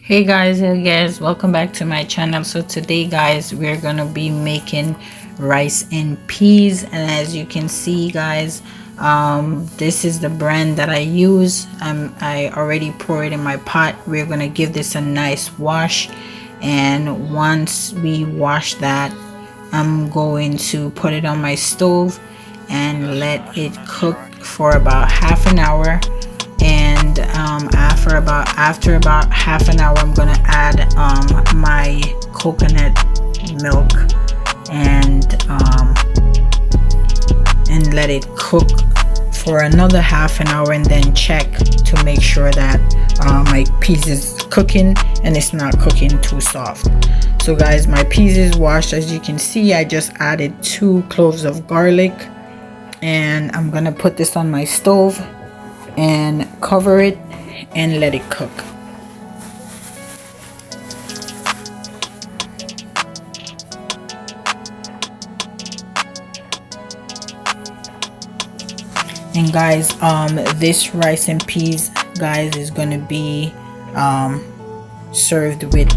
Hey guys, welcome back to my channel. So today guys, we're gonna be making rice and peas, and as you can see guys, this is the brand that I use. I already pour it in my pot. We're gonna give this a nice wash, and once we wash that, I'm going to put it on my stove and let it cook for about half an hour. And after about half an hour, I'm gonna add my coconut milk and let it cook for another half an hour, and then check to make sure that my peas is cooking and it's not cooking too soft. So guys, my peas is washed. As you can see, I just added 2 cloves of garlic, and I'm gonna put this on my stove and cover it and let it cook. And guys, this rice and peas guys is going to be served with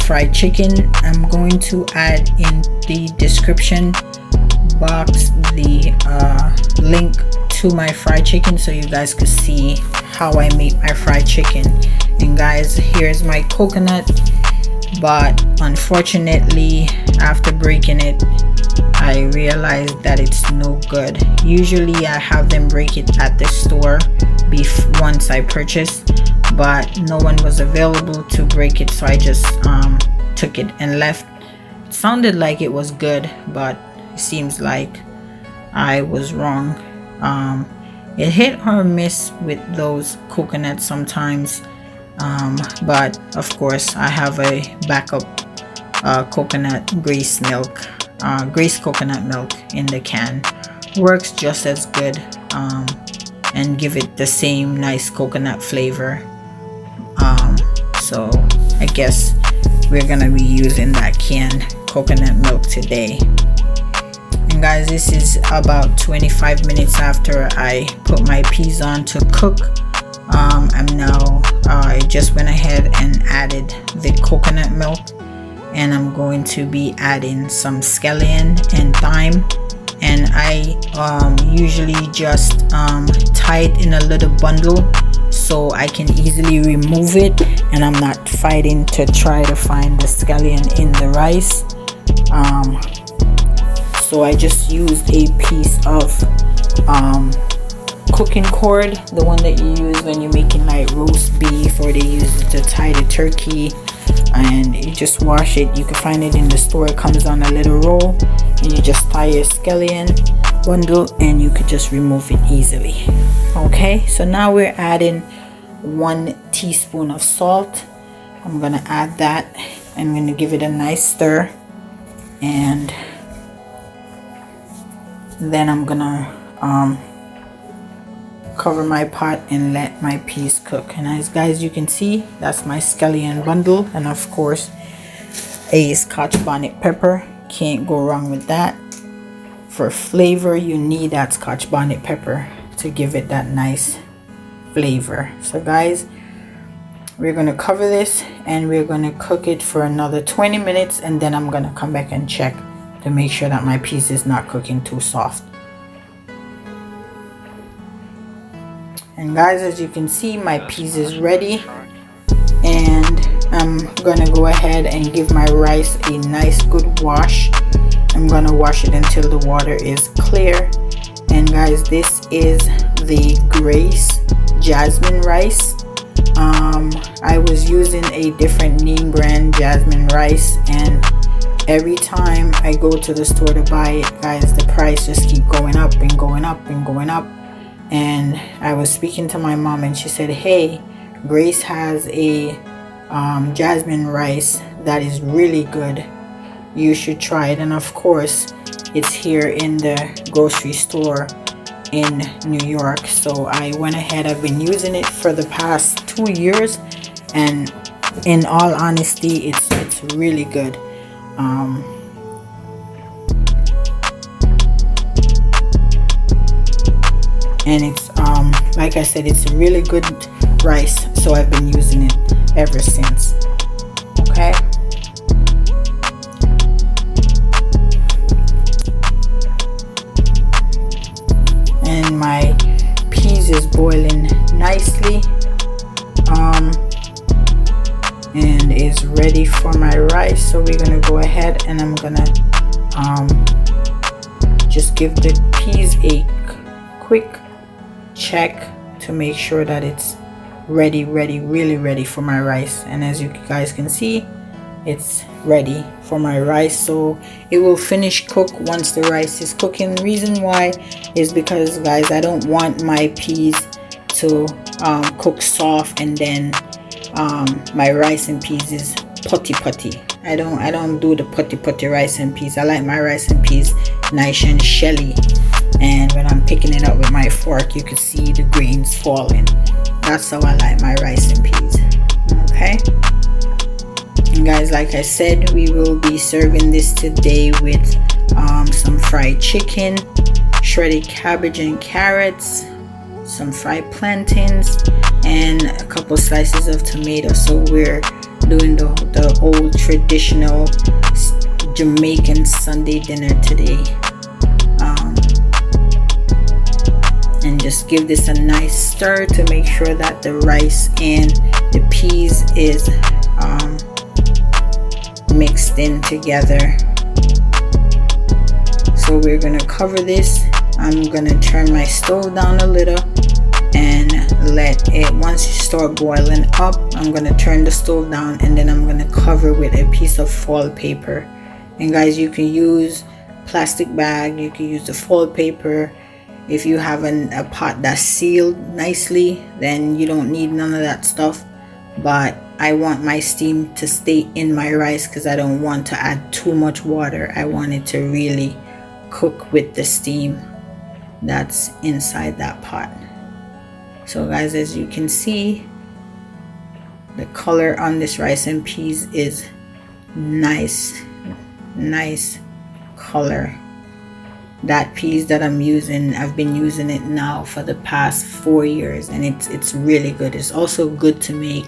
fried chicken. I'm going to add in the description box the link to my fried chicken so you guys could see how I make my fried chicken. And guys, here's my coconut, but unfortunately after breaking it, I realized that it's no good. Usually I have them break it at the store once I purchase, but no one was available to break it, so I just took it and left. It sounded like it was good, but it seems like I was wrong. It hit or miss with those coconuts sometimes, but of course I have a backup coconut grease coconut milk in the can. Works just as good, and give it the same nice coconut flavor. So I guess we're gonna be using that canned coconut milk today. And guys, this is about 25 minutes after I put my peas on to cook. I just went ahead and added the coconut milk, and I'm going to be adding some Eskellion and thyme, and I usually just tie it in a little bundle so I can easily remove it, and I'm not fighting to try to find the Eskellion in the rice. So I just used a piece of cooking cord, the one that you use when you're making like roast beef, or they use it to tie the turkey, and you just wash it. You can find it in the store. It comes on a little roll, and you just tie your Eskellion bundle and you could just remove it easily. Okay, so now we're adding 1 teaspoon of salt. I'm gonna add that. I'm gonna give it a nice stir, and then I'm gonna cover my pot and let my peas cook. And as guys, you can see, that's my Eskellion bundle, and of course a Scotch bonnet pepper. Can't go wrong with that. For flavor, you need that Scotch bonnet pepper to give it that nice flavor. So guys, we're gonna cover this and we're gonna cook it for another 20 minutes, and then I'm gonna come back and check to make sure that my peas is not cooking too soft. And guys, as you can see, my peas is ready, and I'm gonna go ahead and give my rice a nice good wash. I'm gonna wash it until the water is clear. And guys, this is the Grace jasmine rice. I was using a different name brand jasmine rice, and every time I go to the store to buy it, guys, the price just keep going up and going up and going up. And I was speaking to my mom, and she said, hey, Grace has a jasmine rice that is really good. You should try it. And of course, it's here in the grocery store in New York. So I went ahead. I've been using it for the past 2 years, and in all honesty, it's really good. And it's like I said, it's really good rice, so I've been using it ever since. Okay, and my peas is boiling nicely, and is ready for my rice. So we're gonna go ahead and I'm gonna just give the peas a quick check to make sure that it's ready, really ready for my rice. And as you guys can see, it's ready for my rice. So it will finish cook once the rice is cooking. The reason why is because, guys, I don't want my peas to cook soft and then my rice and peas is putty. I don't do the putty rice and peas. I like my rice and peas nice and shelly, and when I'm picking it up with my fork, you can see the grains falling. That's how I like my rice and peas. Okay, and guys, like I said, we will be serving this today with some fried chicken, shredded cabbage and carrots, some fried plantains, and a couple slices of tomato. So we're doing the old traditional Jamaican Sunday dinner today. And just give this a nice stir to make sure that the rice and the peas is mixed in together. So we're gonna cover this. I'm gonna turn my stove down a little and let it, once you start boiling up, I'm gonna turn the stove down and then I'm gonna cover with a piece of foil paper. And guys, you can use plastic bag, you can use the foil paper. If you have a pot that's sealed nicely, then you don't need none of that stuff. But I want my steam to stay in my rice because I don't want to add too much water. I want it to really cook with the steam that's inside that pot. So guys, as you can see, the color on this rice and peas is nice color. That peas that I'm using, I've been using it now for the past 4 years, and it's really good. It's also good to make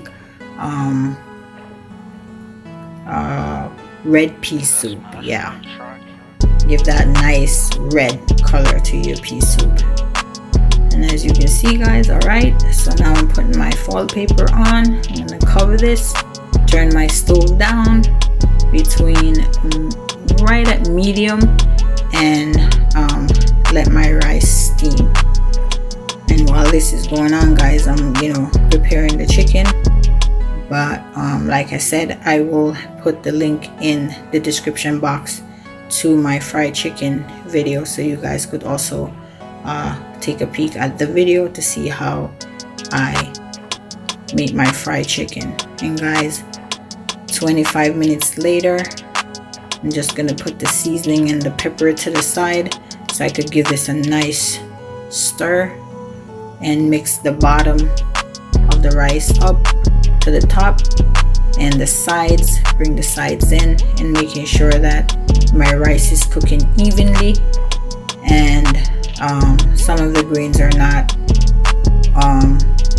red pea soup. Yeah, give that nice red color to your pea soup. And as you can see, guys, all right, so now I'm putting my foil paper on. I'm gonna cover this, turn my stove down between right at medium, and let my rice steam. And while this is going on, guys, I'm preparing the chicken. But like I said, I will put the link in the description box to my fried chicken video, so you guys could also take a peek at the video to see how I make my fried chicken. And guys, 25 minutes later, I'm just gonna put the seasoning and the pepper to the side so I could give this a nice stir and mix the bottom of the rice up to the top and the sides. Bring the sides in and making sure that my rice is cooking evenly, and some of the grains are not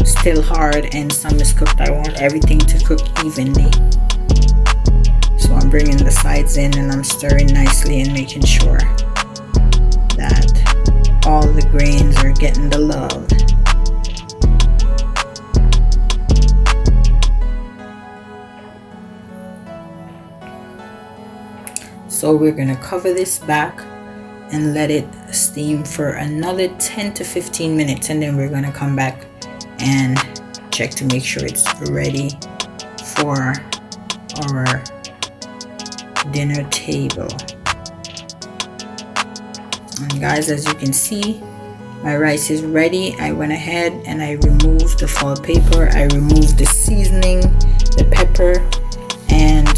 still hard and some is cooked. I want everything to cook evenly. So I'm bringing the sides in and I'm stirring nicely and making sure that all the grains are getting the love. So we're gonna cover this back and let it steam for another 10 to 15 minutes, and then we're gonna come back and check to make sure it's ready for our dinner table. And guys, as you can see, my rice is ready. I went ahead and I removed the foil paper, I removed the seasoning, the pepper, and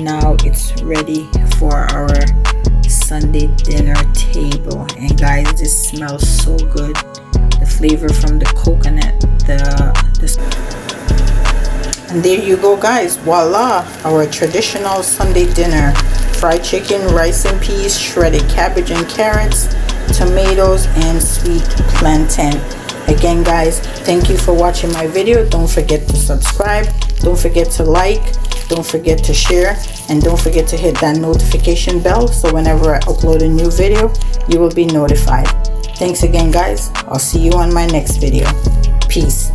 now it's ready for our Sunday dinner table. And guys, this smells so good. The flavor from the coconut, and there you go, guys, voila, our traditional Sunday dinner: fried chicken, rice and peas, shredded cabbage and carrots, tomatoes, and sweet plantain. Again guys, thank you for watching my video. Don't forget to subscribe, don't forget to like, don't forget to share, and don't forget to hit that notification bell so whenever I upload a new video you will be notified. Thanks again guys. I'll see you on my next video. Peace.